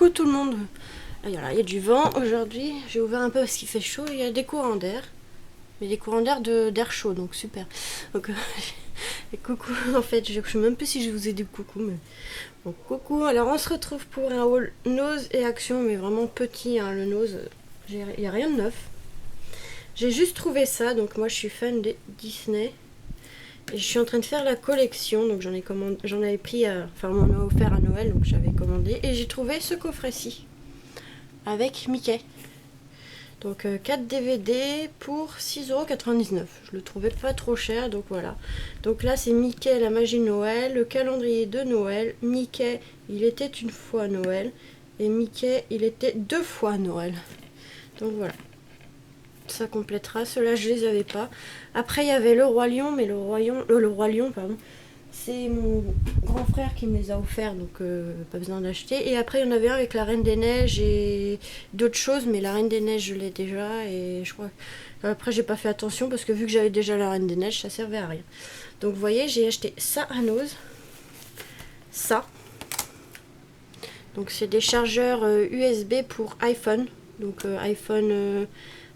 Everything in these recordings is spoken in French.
Coucou tout le monde. Voilà, il y a du vent aujourd'hui. J'ai ouvert un peu parce qu'il fait chaud. Il y a des courants d'air. Mais des courants d'air d'air chaud, donc super. Donc, et coucou, en fait, je sais même plus si je vous ai dit coucou. Mais... Bon, coucou, alors on se retrouve pour un haul nose et action, mais vraiment petit, hein, le nose. Il n'y a rien de neuf. J'ai juste trouvé ça, donc moi je suis fan de Disney. Et je suis en train de faire la collection, donc j'en avais pris, enfin on m'a offert à Noël, donc j'avais commandé. Et j'ai trouvé ce coffret-ci, avec Mickey. Donc 4 DVD pour 6,99 €. Je le trouvais pas trop cher, donc voilà. Donc là c'est Mickey, la magie de Noël, le calendrier de Noël. Mickey, il était une fois Noël. Et Mickey, il était 2 fois Noël. Donc voilà. Ça complétera. Ceux-là, je les avais pas. Après, il y avait le Roi Lion, mais le Roi Lion, pardon. C'est mon grand frère qui me les a offerts, donc pas besoin d'acheter. Et après, il y en avait un avec la Reine des Neiges et d'autres choses, mais la Reine des Neiges, je l'ai déjà. Et je crois. Après, j'ai pas fait attention parce que vu que j'avais déjà la Reine des Neiges, ça servait à rien. Donc, vous voyez, j'ai acheté ça à Nose. Ça. Donc, c'est des chargeurs USB pour iPhone. Donc, iPhone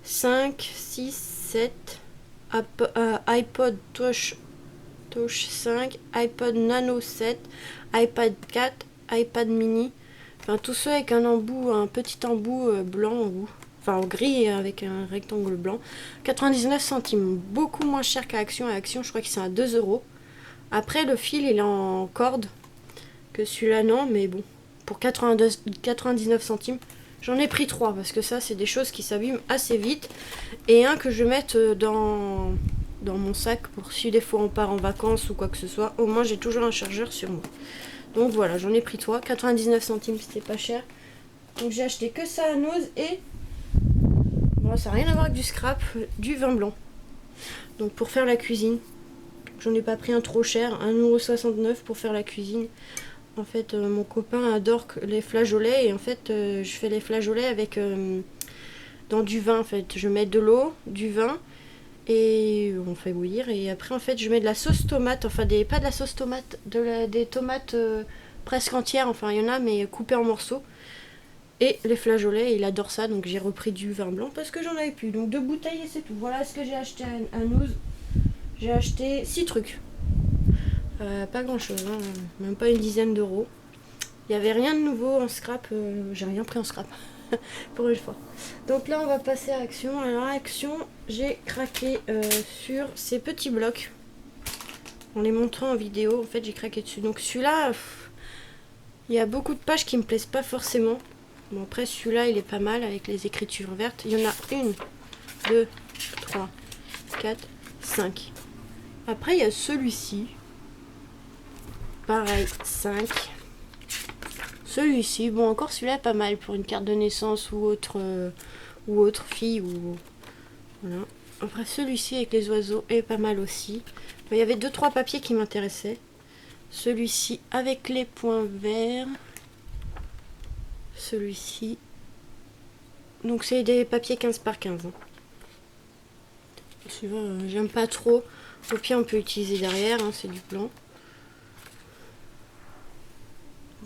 5, 6, 7, iPod Touch 5, iPod Nano 7, iPad 4, iPad mini. Enfin, tous ceux avec un petit embout blanc en bout. Enfin, en gris avec un rectangle blanc. 99 centimes. Beaucoup moins cher qu'à Action. À Action, je crois que c'est à 2 €. Après, le fil, il est en corde. Que celui-là, non. Mais bon, pour 99 centimes. J'en ai pris 3 parce que ça, c'est des choses qui s'abîment assez vite. Et un que je vais mettre dans mon sac pour si des fois on part en vacances ou quoi que ce soit. Au moins, j'ai toujours un chargeur sur moi. Donc voilà, j'en ai pris 3. 99 centimes, c'était pas cher. Donc j'ai acheté que ça à Nose et... Bon, ça n'a rien à voir avec du scrap, du vin blanc. Donc pour faire la cuisine. J'en ai pas pris un trop cher, 1,69 € pour faire la cuisine. En fait, mon copain adore les flageolets et en fait, je fais les flageolets avec dans du vin. En fait, je mets de l'eau, du vin et on fait bouillir. Et après, en fait, je mets de la sauce tomate. Enfin, pas de la sauce tomate, des tomates presque entières. Enfin, il y en a, mais coupées en morceaux. Et les flageolets, il adore ça. Donc, j'ai repris du vin blanc parce que j'en avais plus. Donc, 2 bouteilles et c'est tout. Voilà ce que j'ai acheté à Nose. J'ai acheté 6 trucs. Pas grand chose, hein, même pas une dizaine d'euros. Il n'y avait rien de nouveau en scrap, j'ai rien pris en scrap pour une fois. Donc là on va passer à Action. Alors à Action, j'ai craqué sur ces petits blocs. En les montrant en vidéo, en fait j'ai craqué dessus. Donc celui-là, il y a beaucoup de pages qui me plaisent pas forcément. Bon après celui-là il est pas mal avec les écritures vertes. Il y en a 1, 2, 3, 4, 5. Après il y a celui-ci. Pareil, 5. Celui-ci, bon encore celui-là pas mal pour une carte de naissance ou autre fille ou voilà. Après celui-ci avec les oiseaux est pas mal aussi. Il y avait 2-3 papiers qui m'intéressaient. Celui-ci avec les points verts. Celui-ci. Donc c'est des papiers 15 par 15. Hein. Celui-là, j'aime pas trop. Au pire on peut utiliser derrière, hein, c'est du blanc.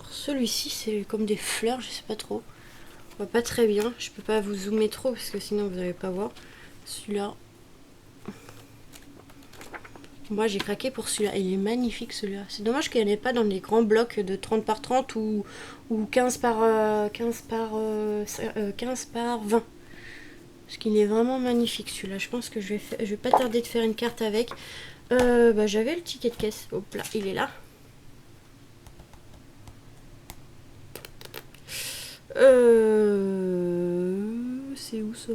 Celui-ci c'est comme des fleurs, je sais pas trop. On voit pas très bien. Je peux pas vous zoomer trop parce que sinon vous n'allez pas voir. Celui-là. Moi j'ai craqué pour celui-là. Il est magnifique celui-là. C'est dommage qu'il n'y en ait pas dans les grands blocs de 30 par 30 ou 15 par 20. Parce qu'il est vraiment magnifique celui-là. Je pense que je vais pas tarder de faire une carte avec. J'avais le ticket de caisse. Hop là, il est là. C'est où ça?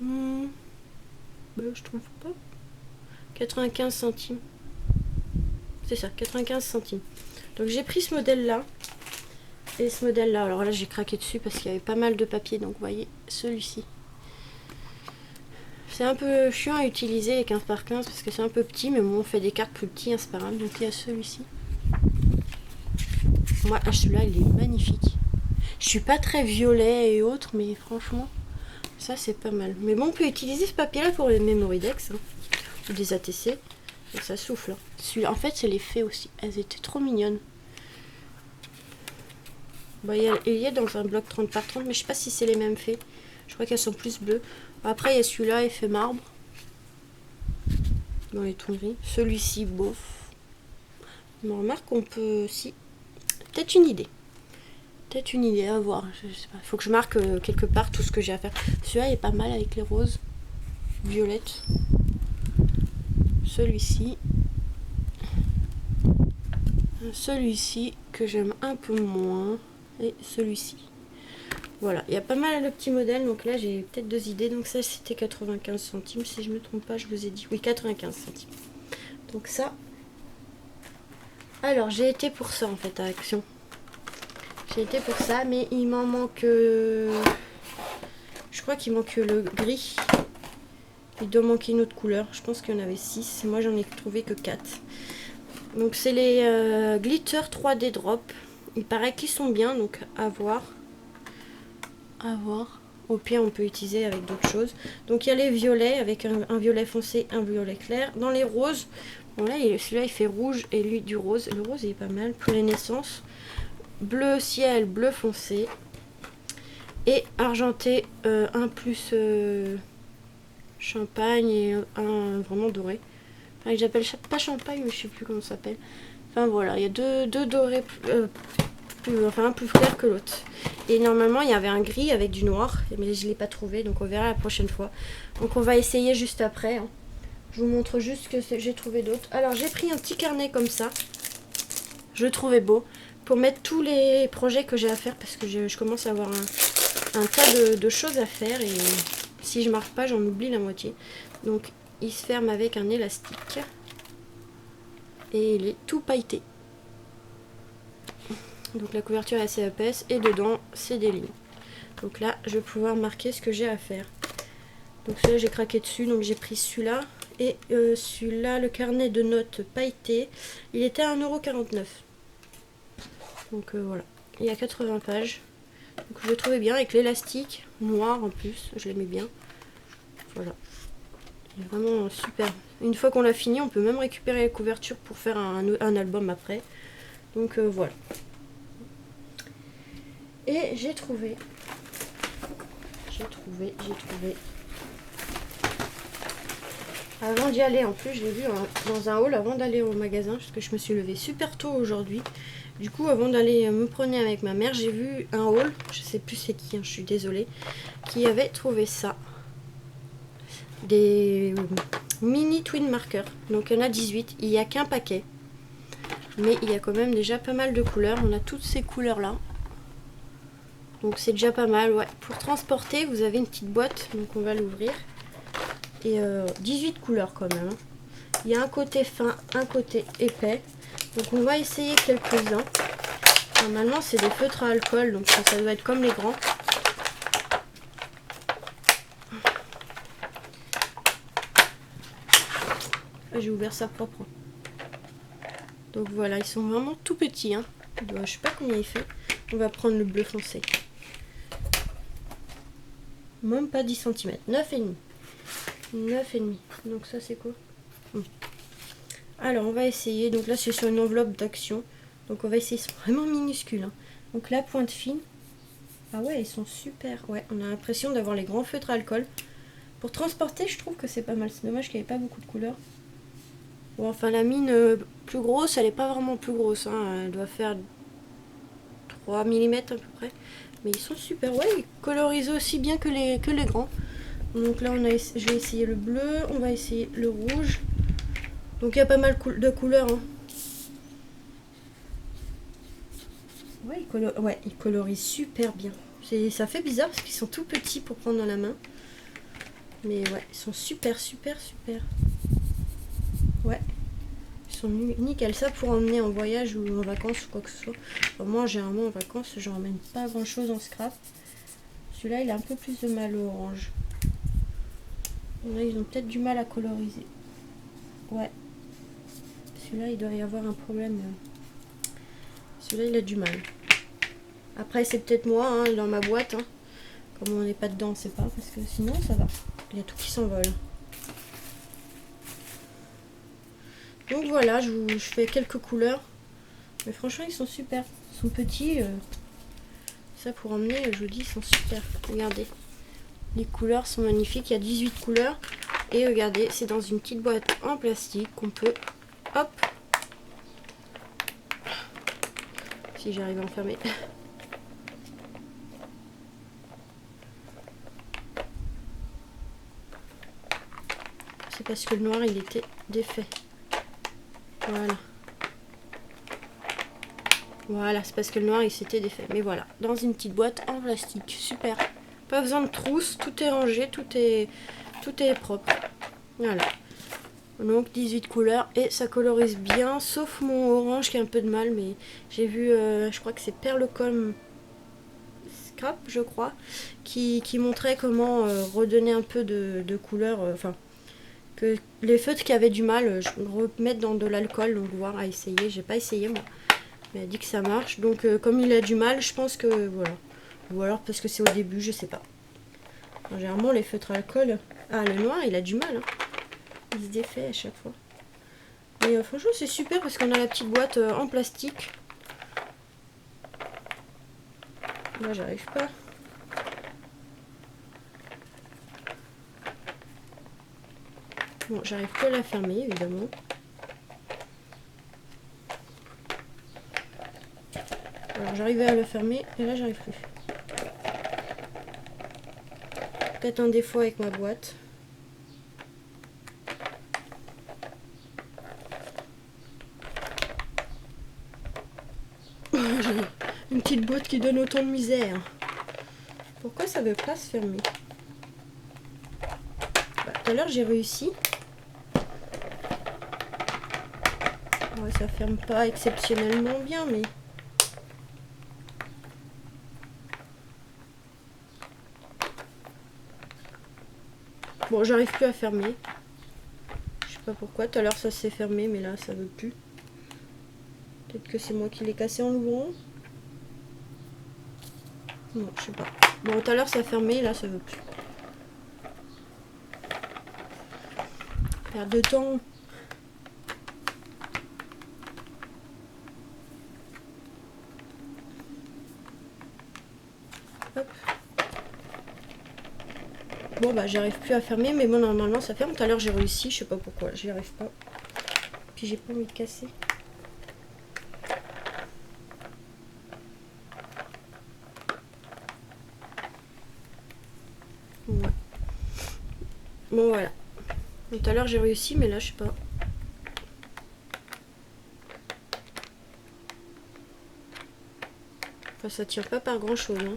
Je trouve pas. 95 centimes. C'est ça, 95 centimes. Donc j'ai pris ce modèle là. Et ce modèle là. Alors là j'ai craqué dessus parce qu'il y avait pas mal de papier. Donc vous voyez, celui-ci. C'est un peu chiant à utiliser les 15 par 15 parce que c'est un peu petit. Mais bon, on fait des cartes plus petits, hein, c'est pas grave. Donc il y a celui-ci. Moi, celui-là, il est magnifique. Je suis pas très violet et autres, mais franchement, ça c'est pas mal. Mais bon, on peut utiliser ce papier-là pour les Memorydex, hein, ou des ATC. Et ça souffle. Hein. Celui-là, en fait, c'est les fées aussi. Elles étaient trop mignonnes. Bah, il y a dans un bloc 30 par 30, mais je sais pas si c'est les mêmes faits. Je crois qu'elles sont plus bleues. Après, il y a celui-là, effet marbre. Dans les tons gris. Celui-ci, bof. On remarque qu'on peut aussi... Peut-être une idée. Peut-être une idée à voir. Je sais pas. Faut que je marque quelque part tout ce que j'ai à faire. Celui-là est pas mal avec les roses. Violettes. Celui-ci. Celui-ci que j'aime un peu moins. Et celui-ci. Voilà, il y a pas mal de petits modèles. Donc là, j'ai peut-être 2 idées. Donc ça, c'était 95 centimes. Si je me trompe pas, je vous ai dit. Oui, 95 centimes. Donc ça... Alors, j'ai été pour ça, en fait, à Action. J'ai été pour ça, mais il m'en manque... Je crois qu'il manque le gris. Il doit manquer une autre couleur. Je pense qu'il y en avait 6. Moi, j'en ai trouvé que 4. Donc, c'est les Glitter 3D Drop. Il paraît qu'ils sont bien, donc à voir. À voir. Au pire, on peut utiliser avec d'autres choses. Donc, il y a les violets, avec un violet foncé, un violet clair. Dans les roses, bon là, celui-là, il fait rouge et lui, du rose. Le rose, il est pas mal. Pour les naissances. Bleu ciel, bleu foncé. Et argenté, un plus champagne et un vraiment doré. Enfin, j'appelle pas champagne, mais je sais plus comment ça s'appelle. Enfin voilà, il y a deux dorés, enfin un plus clair que l'autre. Et normalement, il y avait un gris avec du noir, mais je ne l'ai pas trouvé, donc on verra la prochaine fois. Donc on va essayer juste après. Hein. Je vous montre juste ce que j'ai trouvé d'autre. Alors j'ai pris un petit carnet comme ça. Je le trouvais beau. Pour mettre tous les projets que j'ai à faire, parce que je commence à avoir un tas de choses à faire. Et si je marque pas, j'en oublie la moitié. Donc il se ferme avec un élastique. Et il est tout pailleté. Donc la couverture est assez épaisse. Et dedans, c'est des lignes. Donc là, je vais pouvoir marquer ce que j'ai à faire. Donc celui-là, j'ai craqué dessus. Donc j'ai pris celui-là. Et celui-là, le carnet de notes pailleté. Il était à 1,49 €. Donc voilà. Il y a 80 pages. Donc je le trouvais bien avec l'élastique noir en plus. Je l'aimais bien. Voilà. Il est vraiment super. Une fois qu'on l'a fini, on peut même récupérer la couverture pour faire un album après. Donc voilà. Et j'ai trouvé. Avant d'y aller, en plus, je l'ai vu dans un hall avant d'aller au magasin, parce que je me suis levée super tôt aujourd'hui. Du coup, avant d'aller me promener avec ma mère, j'ai vu un haul, je sais plus c'est qui, hein, je suis désolée, qui avait trouvé ça. Des mini twin markers. Donc il y en a 18, il n'y a qu'un paquet. Mais il y a quand même déjà pas mal de couleurs. On a toutes ces couleurs là. Donc c'est déjà pas mal, ouais. Pour transporter, vous avez une petite boîte, donc on va l'ouvrir. Et 18 couleurs quand même. Il y a un côté fin, un côté épais. Donc on va essayer quelques-uns. Normalement c'est des feutres à alcool, donc ça doit être comme les grands. J'ai ouvert ça propre. Donc voilà, ils sont vraiment tout petits. Hein. Je sais pas combien il fait. On va prendre le bleu foncé. Même pas 10 cm. 9,5. 9,5. Donc ça c'est quoi? Alors on va essayer. Donc là c'est sur une enveloppe d'Action. Donc on va essayer. Ils sont vraiment minuscules. Hein. Donc la pointe fine. Ah ouais, ils sont super. Ouais, on a l'impression d'avoir les grands feutres à alcool. Pour transporter, je trouve que c'est pas mal. C'est dommage qu'il n'y ait pas beaucoup de couleurs. Bon, enfin la mine plus grosse, elle n'est pas vraiment plus grosse. Hein. Elle doit faire 3 mm à peu près. Mais ils sont super. Ouais, ils colorisent aussi bien que les grands. Donc là, je vais essayer le bleu. On va essayer le rouge. Donc il y a pas mal de couleurs. Hein. Ouais, ils colorisent super bien. Ça fait bizarre parce qu'ils sont tout petits pour prendre dans la main. Mais ouais, ils sont super. Ouais. Ils sont nickel. Ça pour emmener en voyage ou en vacances ou quoi que ce soit. Enfin, moi, généralement en vacances, je n'emmène pas grand chose en scrap. Celui-là, il a un peu plus de mal au orange. Là, ils ont peut-être du mal à coloriser. Ouais. Celui-là, il doit y avoir un problème. Celui-là, il a du mal. Après, c'est peut-être moi, hein, dans ma boîte. Hein. Comme on n'est pas dedans, on ne sait pas. Parce que sinon, ça va. Il y a tout qui s'envole. Donc voilà, je fais quelques couleurs. Mais franchement, ils sont super. Ils sont petits. Ça pour emmener, je vous dis, ils sont super. Regardez. Les couleurs sont magnifiques. Il y a 18 couleurs. Et regardez, c'est dans une petite boîte en plastique qu'on peut... Hop. Si j'arrive à enfermer. C'est parce que le noir, il était défait. Voilà. Voilà, c'est parce que le noir, il s'était défait. Mais voilà, dans une petite boîte en plastique. Super. Pas besoin de trousse, tout est rangé, tout est propre. Voilà. Donc 18 couleurs et ça colorise bien, sauf mon orange qui a un peu de mal, mais j'ai vu, je crois que c'est Perlecom Scrap, je crois, qui montrait comment redonner un peu de couleur, enfin, que les feutres qui avaient du mal, je remettre dans de l'alcool, donc voir à essayer. J'ai pas essayé moi, mais elle dit que ça marche, donc comme il a du mal, je pense que voilà. Ou alors parce que c'est au début, je sais pas. Alors, généralement les feutres à alcool, ah le noir il a du mal, hein. Il se défait à chaque fois. Mais franchement c'est super parce qu'on a la petite boîte en plastique. Là j'arrive pas. Bon, j'arrive plus à la fermer évidemment. Alors j'arrivais à la fermer et là j'arrive plus. Peut-être un défaut avec ma boîte. Une petite boîte qui donne autant de misère. Pourquoi ça veut pas se fermer? Bah, tout à l'heure j'ai réussi. Ouais, ça ferme pas exceptionnellement bien, mais... Bon, j'arrive plus à fermer. Je sais pas pourquoi. Tout à l'heure ça s'est fermé, mais là ça veut plus. Peut-être que c'est moi qui l'ai cassé en l'ouvrant. Non, je sais pas. Bon, tout à l'heure ça a fermé, là ça veut plus. Perte de temps. Hop. Bon bah j'arrive plus à fermer, mais bon normalement ça ferme. Tout à l'heure j'ai réussi, je sais pas pourquoi, j'y arrive pas. Puis j'ai pas envie de casser. Ouais. Bon voilà. Tout à l'heure j'ai réussi, mais là je sais pas. Enfin ça tire pas par grand chose, hein.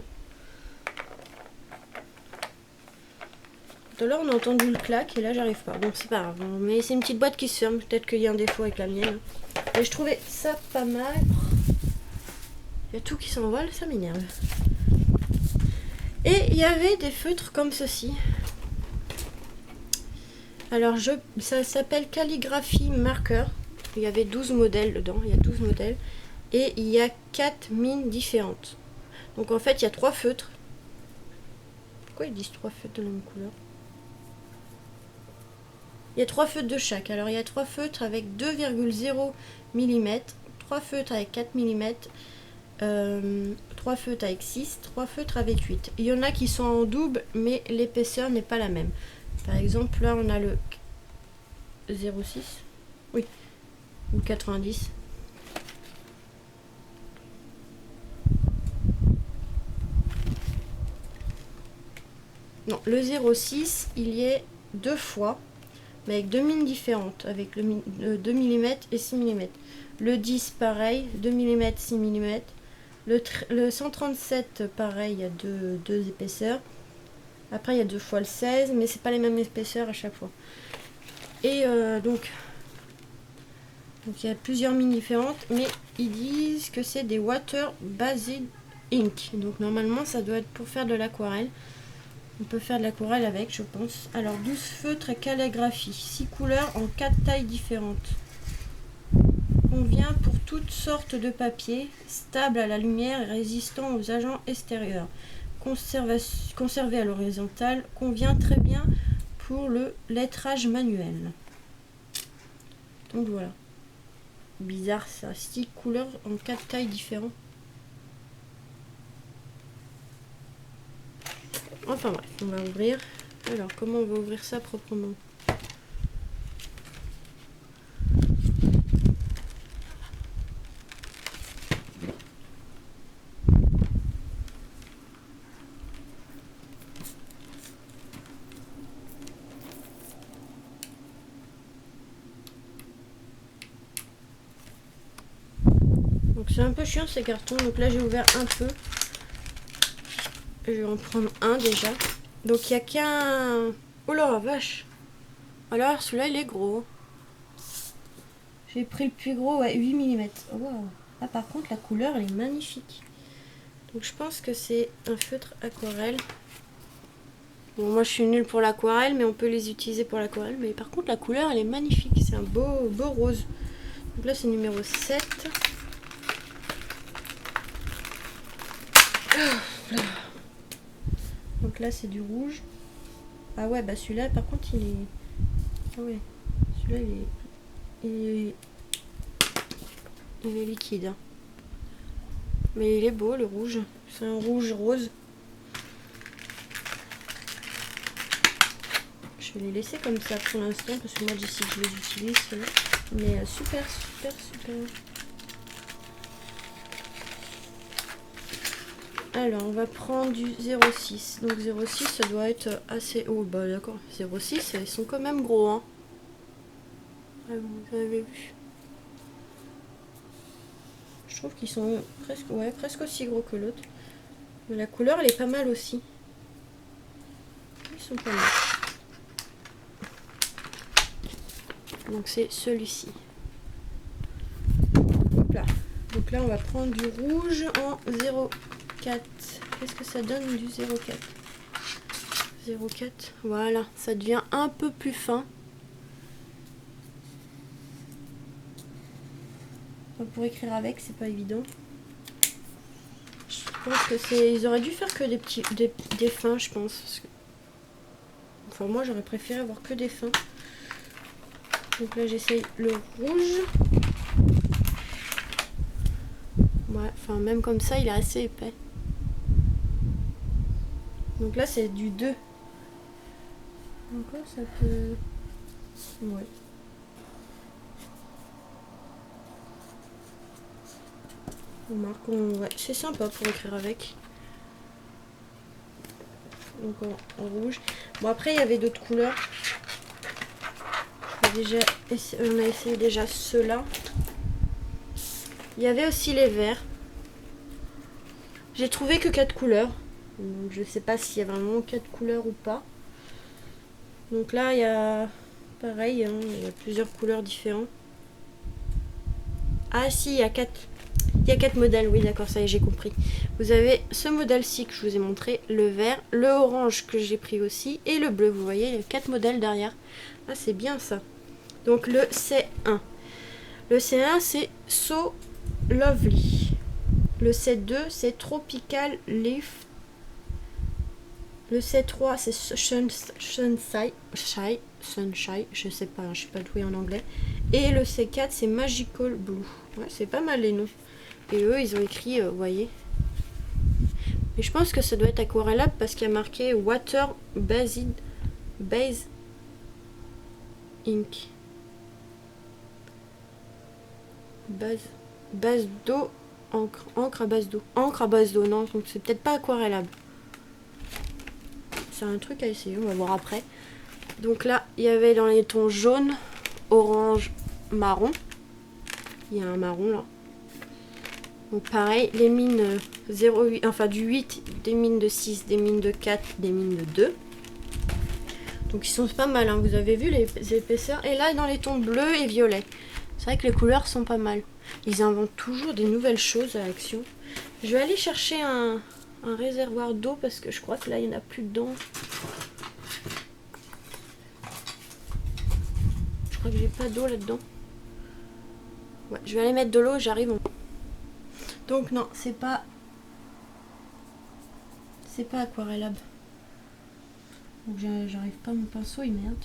Tout à l'heure on a entendu le clac et là j'arrive pas. Bon c'est pas grave, mais c'est une petite boîte qui se ferme. Peut-être qu'il y a un défaut avec la mienne. Mais je trouvais ça pas mal. Il y a tout qui s'envole, ça m'énerve. Et il y avait des feutres comme ceci. Alors ça s'appelle Calligraphy Marker. Il y avait 12 modèles dedans, il y a 12 modèles. Et il y a 4 mines différentes. Donc en fait il y a 3 feutres. Pourquoi ils disent 3 feutres de la même couleur? Il y a 3 feutres de chaque. Alors il y a 3 feutres avec 2,0 mm, 3 feutres avec 4 mm, 3 feutres avec 6, 3 feutres avec 8. Il y en a qui sont en double, mais l'épaisseur n'est pas la même. Par exemple, là on a le 0,6, oui, ou 90. Non, le 0,6, il y est 2 fois, mais avec 2 mines différentes, avec le 2 mm et 6 mm. Le 10, pareil, 2 mm, 6 mm. Le 137, pareil, il y a deux épaisseurs. Après, il y a 2 fois le 16, mais c'est pas les mêmes épaisseurs à chaque fois. Et donc il y a plusieurs mines différentes, mais ils disent que c'est des water based ink. Donc normalement, ça doit être pour faire de l'aquarelle. On peut faire de l'aquarelle avec, je pense. Alors 12 feutres et calligraphie, 6 couleurs en 4 tailles différentes. Convient pour toutes sortes de papier, stable à la lumière et résistant aux agents extérieurs. Conservé à l'horizontale, convient très bien pour le lettrage manuel. Donc voilà. Bizarre ça, 6 couleurs en 4 tailles différentes. Enfin bref, on va ouvrir. Alors, comment on va ouvrir ça proprement? Donc c'est un peu chiant ces cartons. Donc là j'ai ouvert un peu. Je vais en prendre un déjà. Donc il n'y a qu'un... Oh la vache. Alors celui-là il est gros. J'ai pris le plus gros, ouais, 8 mm. Oh, wow. Ah par contre la couleur elle est magnifique. Donc je pense que c'est un feutre aquarelle. Bon moi je suis nulle pour l'aquarelle mais on peut les utiliser pour l'aquarelle. Mais par contre la couleur elle est magnifique. C'est un beau rose. Donc là c'est numéro 7. Donc là c'est du rouge. Ah ouais bah celui-là par contre il est... Ah ouais, celui-là il est liquide. Hein. Mais il est beau le rouge. C'est un rouge rose. Je vais les laisser comme ça pour l'instant parce que moi d'ici je les utilise. Mais super. Alors on va prendre du 0,6. Donc 0,6 ça doit être assez haut. Bah d'accord, 0,6 ils sont quand même gros. Hein. Ah, vous avez vu. Je trouve qu'ils sont presque aussi gros que l'autre. Mais la couleur elle est pas mal aussi. Ils sont pas mal. Donc c'est celui-ci. Donc là on va prendre du rouge en 0,4. Qu'est-ce que ça donne du 0,4? 0,4. Voilà, ça devient un peu plus fin. Pour écrire avec, c'est pas évident. Je pense que c'est... Ils auraient dû faire que des fins, je pense. Parce que... Enfin, moi, j'aurais préféré avoir que des fins. Donc là, j'essaye le rouge. Ouais, enfin, même comme ça, il est assez épais. Donc là, c'est du 2. Encore, ça peut... Ouais. On marque, ouais, c'est sympa pour écrire avec. Donc en rouge. Bon après il y avait d'autres couleurs. On a essayé déjà ceux-là. Il y avait aussi les verts. J'ai trouvé que 4 couleurs. Donc je sais pas s'il y a vraiment 4 couleurs ou pas. Donc là il y a pareil, hein, il y a plusieurs couleurs différentes. Ah si, il y a 4. Il y a 4 modèles, oui d'accord, ça y est, j'ai compris. Vous avez ce modèle-ci que je vous ai montré, le vert, le orange que j'ai pris aussi, et le bleu, vous voyez, il y a 4 modèles derrière. Ah, c'est bien ça. Donc le C1. Le C1, c'est So Lovely. Le C2, c'est Tropical Leaf. Le C3, c'est Sunshine, je sais pas, je suis pas douée en anglais. Et le C4, c'est Magical Blue. Ouais, c'est pas mal les noms. Et eux, ils ont écrit, vous voyez. Et je pense que ça doit être aquarellable parce qu'il y a marqué Water Based Base Ink. Base d'eau, encre à base d'eau. Encre à base d'eau, non, donc c'est peut-être pas aquarellable. C'est un truc à essayer, on va voir après. Donc là, il y avait dans les tons jaune, orange, marron. Il y a un marron là. Donc pareil, les mines 0,8, enfin du 8, des mines de 6, des mines de 4, des mines de 2. Donc ils sont pas mal, hein. Vous avez vu les épaisseurs. Et là, dans les tons bleus et violets. C'est vrai que les couleurs sont pas mal. Ils inventent toujours des nouvelles choses à Action. Je vais aller chercher un réservoir d'eau parce que je crois que là, il n'y en a plus dedans. Je crois que j'ai pas d'eau là-dedans. Ouais, je vais aller mettre de l'eau, j'arrive. Donc non, c'est pas aquarellable. Donc j'arrive pas, mon pinceau il merde.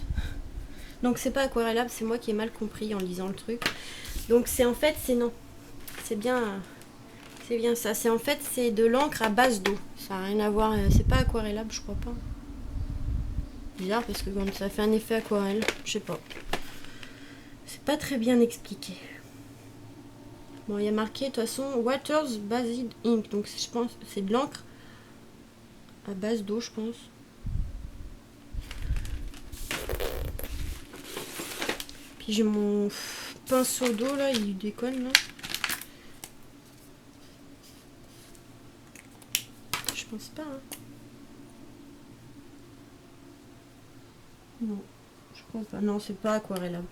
Donc c'est pas aquarellable, c'est moi qui ai mal compris en lisant le truc. Donc c'est en fait c'est non. C'est bien C'est bien ça. C'est en fait c'est de l'encre à base d'eau. Ça n'a rien à voir. C'est pas aquarellable, je crois pas. Bizarre parce que comme ça fait un effet aquarelle, je sais pas. C'est pas très bien expliqué. Bon, il y a marqué de toute façon Waters Based Ink. Donc je pense c'est de l'encre à base d'eau, je pense. Puis j'ai mon pinceau d'eau là, il déconne là. Je pense pas. Hein. Non, je crois pas. Non, c'est pas aquarellable.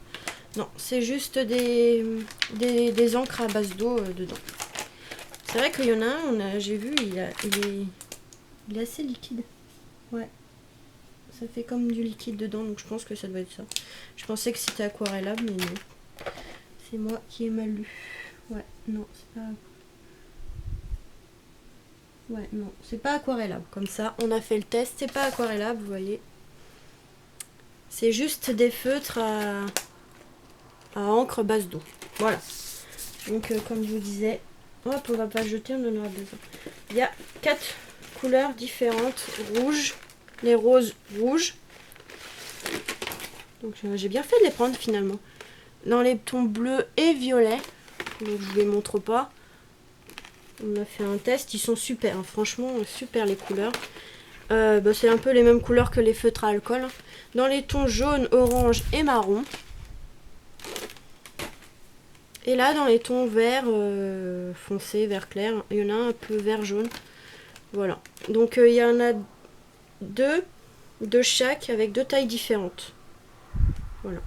Non, c'est juste des encres à base d'eau dedans. C'est vrai qu'il y en a un, j'ai vu, il est assez liquide. Ouais. Ça fait comme du liquide dedans, donc je pense que ça doit être ça. Je pensais que c'était aquarellable, mais non. C'est moi qui ai mal lu. Ouais, non, c'est pas... Ouais, non, c'est pas aquarellable. Comme ça, on a fait le test, c'est pas aquarellable, vous voyez. C'est juste des feutres à encre base d'eau. Voilà. Donc, comme je vous disais, hop, on va pas jeter, on en aura besoin. Il y a 4 couleurs différentes. Rouge, les roses rouges. Donc, j'ai bien fait de les prendre finalement. Dans les tons bleus et violets. Donc, je vous les montre pas. On a fait un test, ils sont super. Hein. Franchement, super les couleurs. C'est un peu les mêmes couleurs que les feutres à alcool. Hein. Dans les tons jaune, orange et marron. Et là, dans les tons vert foncé, vert clair, il y en a un peu vert jaune. Voilà. Donc, il y en a deux de chaque avec 2 tailles différentes. Voilà.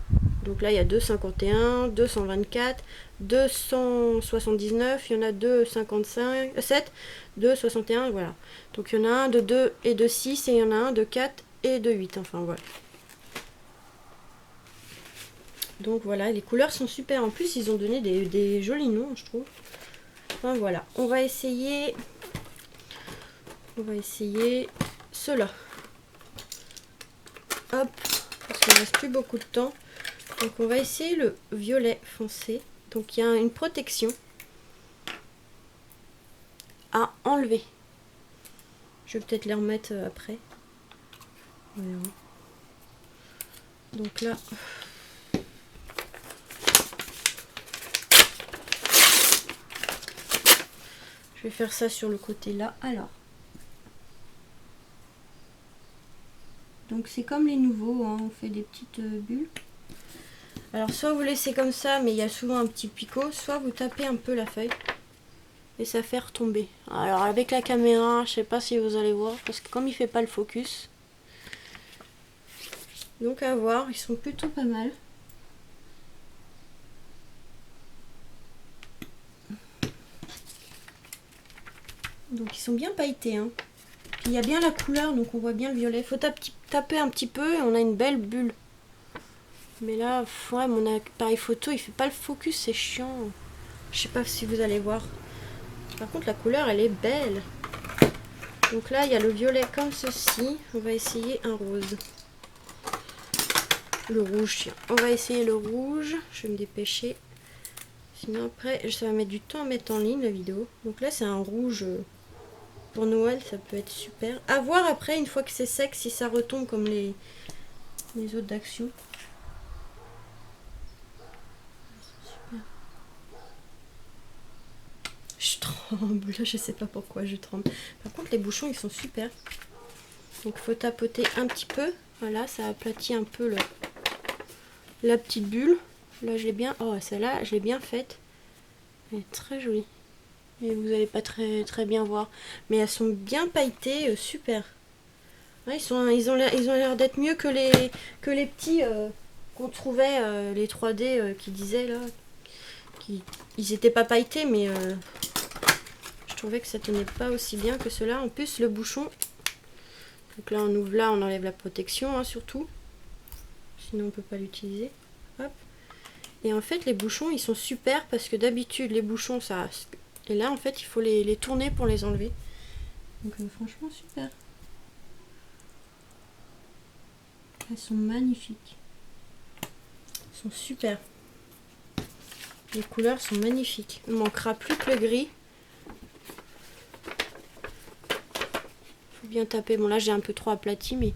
Donc là, il y a 2,51, 224, 279. Il y en a 2,55, 7, 2,61. Voilà. Donc, il y en a un de 2 et de 6 et il y en a un de 4 et de 8. Enfin, voilà. Donc voilà, les couleurs sont super. En plus, ils ont donné des jolis noms, je trouve. Enfin voilà, on va essayer ceux-là. Hop, parce qu'il ne reste plus beaucoup de temps. Donc on va essayer le violet foncé. Donc il y a une protection à enlever. Je vais peut-être les remettre après. Voilà. Donc là... Je vais faire ça sur le côté là. Alors. Donc c'est comme les nouveaux, hein, on fait des petites bulles. Alors soit vous laissez comme ça, mais il y a souvent un petit picot, soit vous tapez un peu la feuille et ça fait retomber. Alors avec la caméra, je sais pas si vous allez voir, parce que comme il fait pas le focus. Donc à voir, ils sont plutôt pas mal. Donc ils sont bien pailletés, hein. Puis il y a bien la couleur, donc on voit bien le violet. Faut taper un petit peu et on a une belle bulle. Mais là, ouais, mon appareil photo, il fait pas le focus, c'est chiant. Je sais pas si vous allez voir. Par contre, la couleur, elle est belle. Donc là, il y a le violet comme ceci. On va essayer un rose. Le rouge, tiens. On va essayer le rouge. Je vais me dépêcher. Sinon après, ça va mettre du temps à mettre en ligne la vidéo. Donc là, c'est un rouge pour Noël. Ça peut être super. À voir après, une fois que c'est sec, si ça retombe comme les autres d'Action. Je tremble, je sais pas pourquoi je tremble. Par contre, les bouchons, ils sont super. Donc, il faut tapoter un petit peu. Voilà, ça aplatit un peu la petite bulle. Là, je l'ai bien... Oh, celle-là, je l'ai bien faite. Elle est très jolie. Et vous n'allez pas très bien voir. Mais elles sont bien pailletées, super. Ouais, ils ont l'air d'être mieux que les petits qu'on trouvait, les 3D qui disaient là. Ils étaient pas pailletés, mais... je trouvais que ça tenait pas aussi bien que cela. En plus, le bouchon, donc là on ouvre, là on enlève la protection, hein, surtout, sinon on peut pas l'utiliser. Hop. Et en fait, les bouchons, ils sont super parce que d'habitude les bouchons ça, et là en fait il faut les tourner pour les enlever. Donc franchement super. Elles sont magnifiques. Elles sont super. Les couleurs sont magnifiques. Il manquera plus que le gris. bien taper. Bon là j'ai un peu trop aplati, mais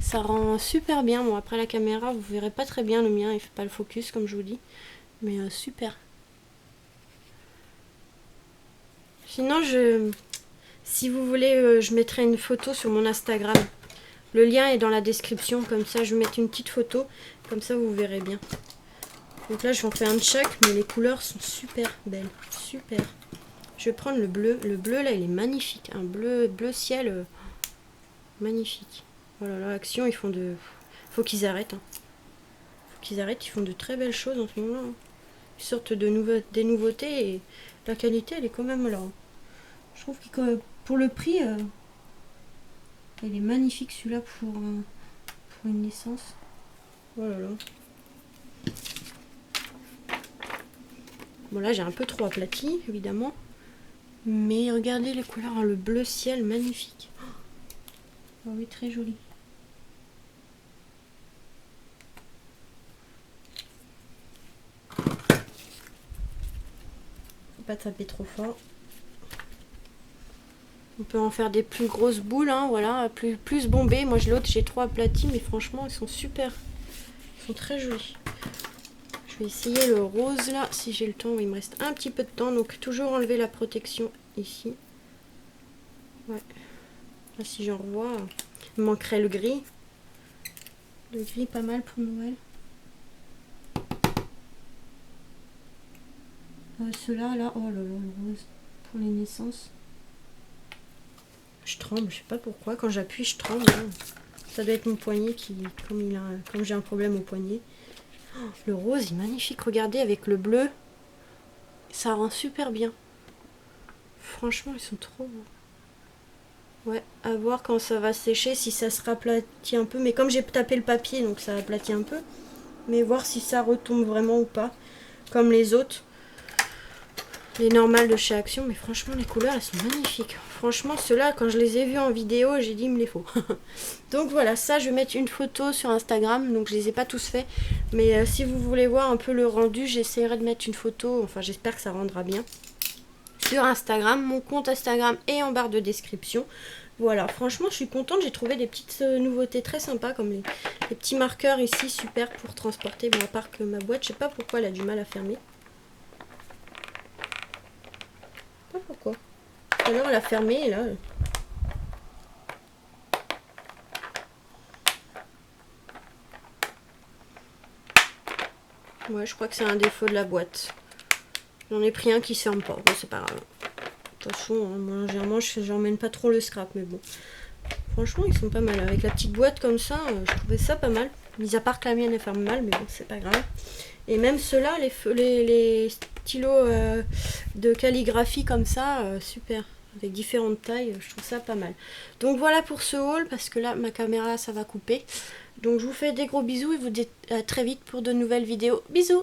ça rend super bien. Bon après la caméra vous verrez pas très bien le mien, il fait pas le focus comme je vous dis, mais super. Sinon si vous voulez je mettrai une photo sur mon Instagram. Le lien est dans la description, comme ça je vais mettre une petite photo, comme ça vous verrez bien. Donc là je vais en faire un de chaque, mais les couleurs sont super belles, super. Je vais prendre le bleu là il est magnifique, un bleu ciel magnifique. Voilà, là Action ils font de... Faut qu'ils arrêtent. Faut qu'ils arrêtent, ils font de très belles choses en ce moment. Ils sortent des nouveautés et la qualité elle est quand même là. Je trouve que pour le prix, il est magnifique celui-là pour une licence. Voilà. Bon là j'ai un peu trop aplati évidemment. Mais regardez les couleurs, le bleu ciel magnifique. Oh oui, très joli. Faut pas taper trop fort. On peut en faire des plus grosses boules, hein, voilà, plus bombées. Moi l'autre j'ai trop aplati, mais franchement ils sont super. Ils sont très jolis. Je vais essayer le rose là, si j'ai le temps. Il me reste un petit peu de temps, donc toujours enlever la protection ici. Ouais. Là si j'en revois, il manquerait le gris. Le gris pas mal pour Noël. Ceux-là, là, oh là là, le rose pour les naissances. Je tremble, je sais pas pourquoi. Quand j'appuie, je tremble. Hein. Ça doit être mon poignet qui, comme j'ai un problème au poignet. Oh, le rose est magnifique. Regardez avec le bleu, ça rend super bien. Franchement, ils sont trop beaux. Ouais, à voir quand ça va sécher, si ça se raplatit un peu. Mais comme j'ai tapé le papier, donc ça aplatit un peu. Mais voir si ça retombe vraiment ou pas, comme les autres. Les normales de chez Action, mais franchement les couleurs elles sont magnifiques. Franchement ceux-là quand je les ai vus en vidéo j'ai dit il me les faut. Donc voilà, ça je vais mettre une photo sur Instagram, donc je les ai pas tous faits. Mais si vous voulez voir un peu le rendu, j'essaierai de mettre une photo, enfin j'espère que ça rendra bien. Sur Instagram, mon compte Instagram est en barre de description. Voilà, franchement je suis contente, j'ai trouvé des petites nouveautés très sympas comme les petits marqueurs ici, super pour transporter. Bon à part que ma boîte, je sais pas pourquoi elle a du mal à fermer. Pourquoi alors elle a fermé là. Ouais, je crois que c'est un défaut de la boîte. J'en ai pris un qui se ferme pas. Bon, c'est pas grave. De toute façon, hein, moi généralement j'emmène pas trop le scrap, mais bon. Franchement, ils sont pas mal. Avec la petite boîte comme ça, je trouvais ça pas mal. Mis à part que la mienne elle ferme mal, mais bon, c'est pas grave. Et même ceux-là, les stylos de calligraphie comme ça, super. Avec différentes tailles, je trouve ça pas mal. Donc voilà pour ce haul, parce que là, ma caméra, ça va couper. Donc je vous fais des gros bisous et vous dis à très vite pour de nouvelles vidéos. Bisous!